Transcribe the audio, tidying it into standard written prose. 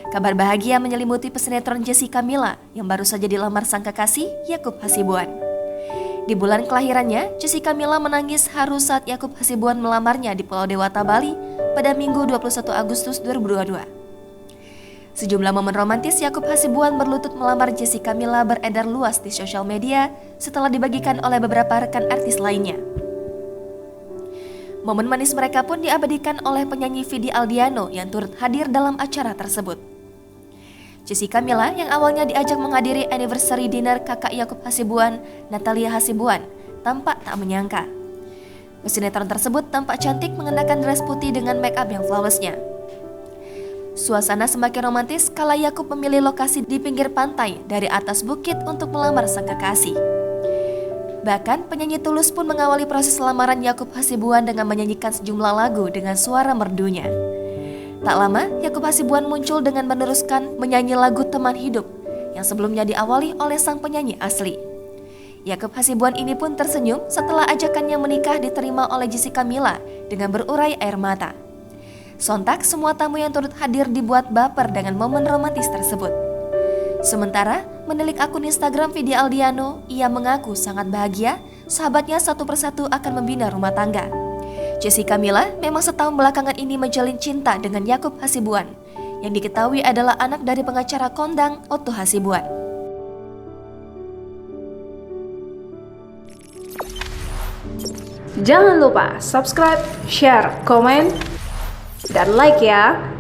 Kabar bahagia menyelimuti pesinetron Jessica Mila yang baru saja dilamar sang kekasih Yakub Hasibuan. Di bulan kelahirannya, Jessica Mila menangis haru saat Yakub Hasibuan melamarnya di Pulau Dewata, Bali pada Minggu 21 Agustus 2022. Sejumlah momen romantis Yakub Hasibuan berlutut melamar Jessica Mila beredar luas di sosial media setelah dibagikan oleh beberapa rekan artis lainnya. Momen manis mereka pun diabadikan oleh penyanyi Vidi Aldiano yang turut hadir dalam acara tersebut. Jessica Mila yang awalnya diajak menghadiri anniversary dinner kakak Yakub Hasibuan, Natalia Hasibuan, tampak tak menyangka. Pesinetron tersebut tampak cantik mengenakan dress putih dengan make up yang flawlessnya. Suasana semakin romantis kala Yakub memilih lokasi di pinggir pantai dari atas bukit untuk melamar sang kekasih. Bahkan penyanyi Tulus pun mengawali proses lamaran Yakub Hasibuan dengan menyanyikan sejumlah lagu dengan suara merdunya. Tak lama, Yakub Hasibuan muncul dengan meneruskan menyanyi lagu Teman Hidup yang sebelumnya diawali oleh sang penyanyi asli. Yakub Hasibuan ini pun tersenyum setelah ajakannya menikah diterima oleh Jessica Mila dengan berurai air mata. Sontak semua tamu yang turut hadir dibuat baper dengan momen romantis tersebut. Sementara, menilik akun Instagram Vidi Aldiano, ia mengaku sangat bahagia sahabatnya satu persatu akan membina rumah tangga. Jessica Mila memang setahun belakangan ini menjalin cinta dengan Yakub Hasibuan, yang diketahui adalah anak dari pengacara kondang Otto Hasibuan. Jangan lupa subscribe, share, komen, dan like ya!